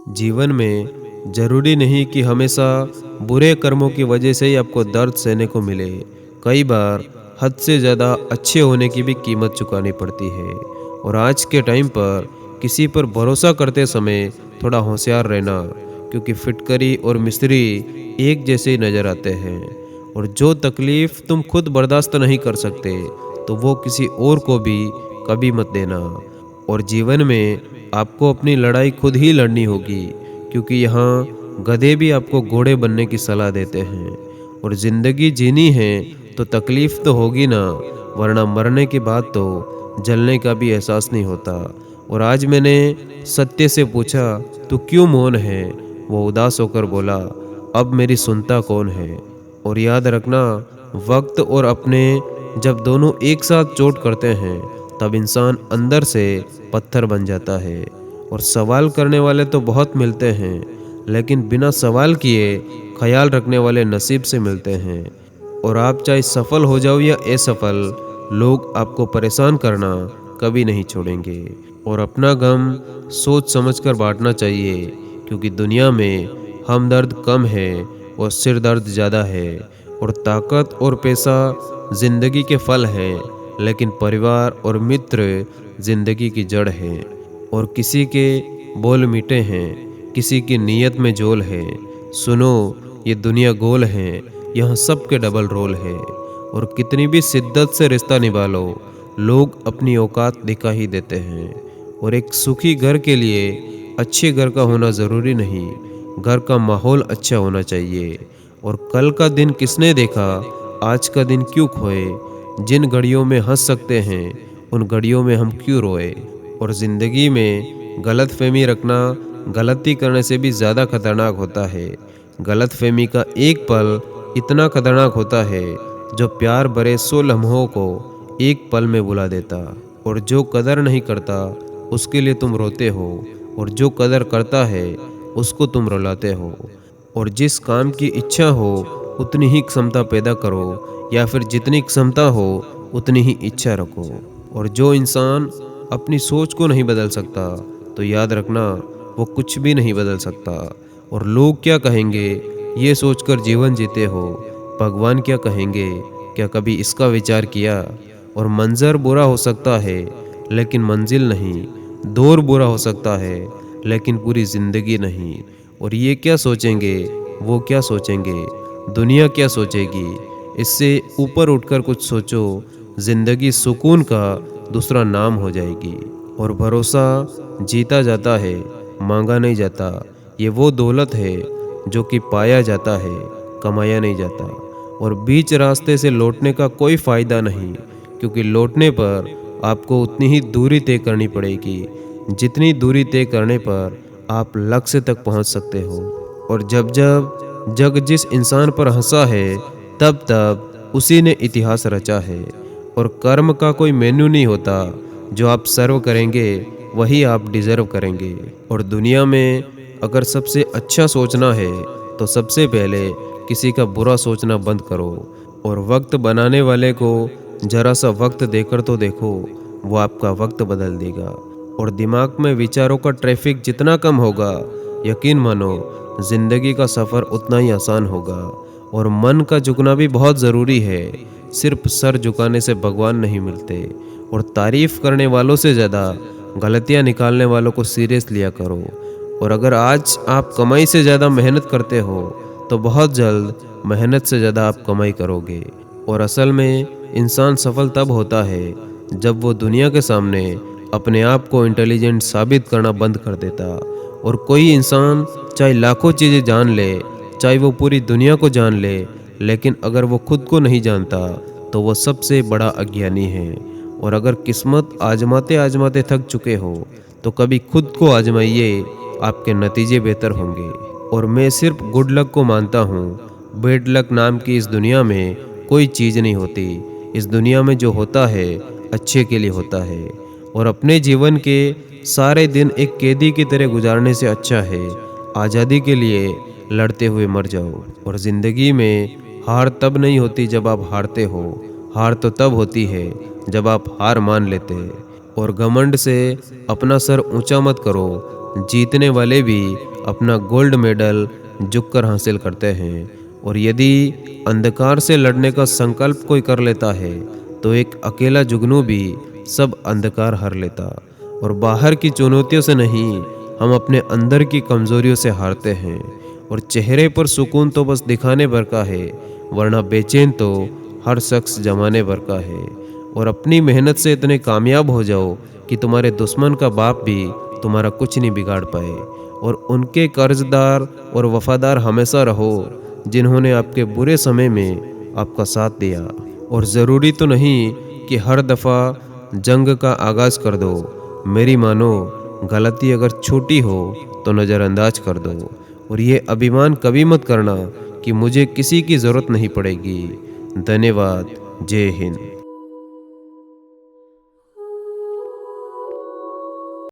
जीवन में ज़रूरी नहीं कि हमेशा बुरे कर्मों की वजह से ही आपको दर्द सहने को मिले। कई बार हद से ज़्यादा अच्छे होने की भी कीमत चुकानी पड़ती है। और आज के टाइम पर किसी पर भरोसा करते समय थोड़ा होशियार रहना, क्योंकि फिटकरी और मिस्त्री एक जैसे ही नज़र आते हैं। और जो तकलीफ़ तुम खुद बर्दाश्त नहीं कर सकते, तो वो किसी और को भी कभी मत देना। और जीवन में आपको अपनी लड़ाई खुद ही लड़नी होगी, क्योंकि यहाँ गधे भी आपको घोड़े बनने की सलाह देते हैं। और ज़िंदगी जीनी है तो तकलीफ़ तो होगी ना, वरना मरने के बाद तो जलने का भी एहसास नहीं होता। और आज मैंने सत्य से पूछा, तू क्यों मौन है? वो उदास होकर बोला, अब मेरी सुनता कौन है? और याद रखना, वक्त और अपने जब दोनों एक साथ चोट करते हैं, तब इंसान अंदर से पत्थर बन जाता है। और सवाल करने वाले तो बहुत मिलते हैं, लेकिन बिना सवाल किए ख्याल रखने वाले नसीब से मिलते हैं। और आप चाहे सफल हो जाओ या असफल, लोग आपको परेशान करना कभी नहीं छोड़ेंगे। और अपना गम सोच समझकर बांटना चाहिए, क्योंकि दुनिया में हमदर्द कम है और सिर दर्द ज़्यादा है। और ताकत और पैसा जिंदगी के फल हैं, लेकिन परिवार और मित्र जिंदगी की जड़ है। और किसी के बोल मीठे हैं, किसी की नीयत में जोल है। सुनो, ये दुनिया गोल है, यहाँ सबके डबल रोल है। और कितनी भी शिद्दत से रिश्ता निभा लो, लोग अपनी औकात दिखा ही देते हैं। और एक सुखी घर के लिए अच्छे घर का होना ज़रूरी नहीं, घर का माहौल अच्छा होना चाहिए। और कल का दिन किसने देखा, आज का दिन क्यों खोए? जिन घड़ियों में हंस सकते हैं, उन घड़ियों में हम क्यों रोए? और ज़िंदगी में गलतफहमी रखना गलती करने से भी ज़्यादा खतरनाक होता है। गलतफहमी का एक पल इतना खतरनाक होता है, जो प्यार भरे 100 लम्हों को एक पल में बुला देता। और जो कदर नहीं करता, उसके लिए तुम रोते हो, और जो कदर करता है, उसको तुम रुलाते हो। और जिस काम की इच्छा हो, उतनी ही क्षमता पैदा करो, या फिर जितनी क्षमता हो उतनी ही इच्छा रखो। और जो इंसान अपनी सोच को नहीं बदल सकता, तो याद रखना, वो कुछ भी नहीं बदल सकता। और लोग क्या कहेंगे, ये सोचकर जीवन जीते हो, भगवान क्या कहेंगे, क्या कभी इसका विचार किया? और मंजर बुरा हो सकता है, लेकिन मंजिल नहीं। दौर बुरा हो सकता है, लेकिन पूरी ज़िंदगी नहीं। और ये क्या सोचेंगे, वो क्या सोचेंगे, दुनिया क्या सोचेगी, इससे ऊपर उठकर कुछ सोचो। ज़िंदगी सुकून का दूसरा नाम हो जाएगी। और भरोसा जीता जाता है, मांगा नहीं जाता। ये वो दौलत है जो कि पाया जाता है, कमाया नहीं जाता। और बीच रास्ते से लौटने का कोई फ़ायदा नहीं, क्योंकि लौटने पर आपको उतनी ही दूरी तय करनी पड़ेगी, जितनी दूरी तय करने पर आप लक्ष्य तक पहुंच सकते हो। और जब जब जग जिस इंसान पर हंसा है, तब तब उसी ने इतिहास रचा है। और कर्म का कोई मेन्यू नहीं होता, जो आप सर्व करेंगे वही आप डिज़र्व करेंगे। और दुनिया में अगर सबसे अच्छा सोचना है, तो सबसे पहले किसी का बुरा सोचना बंद करो। और वक्त बनाने वाले को जरा सा वक्त देकर तो देखो, वो आपका वक्त बदल देगा। और दिमाग में विचारों का ट्रैफिक जितना कम होगा, यकीन मानो जिंदगी का सफ़र उतना ही आसान होगा। और मन का झुकना भी बहुत ज़रूरी है, सिर्फ सर झुकाने से भगवान नहीं मिलते। और तारीफ़ करने वालों से ज़्यादा गलतियाँ निकालने वालों को सीरियस लिया करो। और अगर आज आप कमाई से ज़्यादा मेहनत करते हो, तो बहुत जल्द मेहनत से ज़्यादा आप कमाई करोगे। और असल में इंसान सफल तब होता है, जब वो दुनिया के सामने अपने आप को इंटेलिजेंट साबित करना बंद कर देता। और कोई इंसान चाहे लाखों चीज़ें जान ले, चाहे वो पूरी दुनिया को जान ले, लेकिन अगर वो खुद को नहीं जानता, तो वो सबसे बड़ा अज्ञानी है। और अगर किस्मत आजमाते आजमाते थक चुके हो, तो कभी खुद को आजमाइए, आपके नतीजे बेहतर होंगे। और मैं सिर्फ गुड लक को मानता हूँ, बैड लक नाम की इस दुनिया में कोई चीज़ नहीं होती। इस दुनिया में जो होता है, अच्छे के लिए होता है। और अपने जीवन के सारे दिन एक कैदी की तरह गुजारने से अच्छा है आज़ादी के लिए लड़ते हुए मर जाओ। और ज़िंदगी में हार तब नहीं होती जब आप हारते हो, हार तो तब होती है जब आप हार मान लेते हैं। और घमंड से अपना सर ऊंचा मत करो, जीतने वाले भी अपना गोल्ड मेडल झुककर हासिल करते हैं। और यदि अंधकार से लड़ने का संकल्प कोई कर लेता है तो एक अकेला जुगनू भी सब अंधकार हर लेता। और बाहर की चुनौतियों से नहीं, हम अपने अंदर की कमजोरियों से हारते हैं। और चेहरे पर सुकून तो बस दिखाने भर का है, वरना बेचैन तो हर शख्स जमाने भर का है। और अपनी मेहनत से इतने कामयाब हो जाओ कि तुम्हारे दुश्मन का बाप भी तुम्हारा कुछ नहीं बिगाड़ पाए। और उनके कर्जदार और वफादार हमेशा रहो जिन्होंने आपके बुरे समय में आपका साथ दिया। और ज़रूरी तो नहीं कि हर दफ़ा जंग का आगाज़ कर दो। मेरी मानो, गलती अगर छोटी हो तो नज़रअंदाज कर दो। और ये अभिमान कभी मत करना कि मुझे किसी की ज़रूरत नहीं पड़ेगी। धन्यवाद। जय हिंद।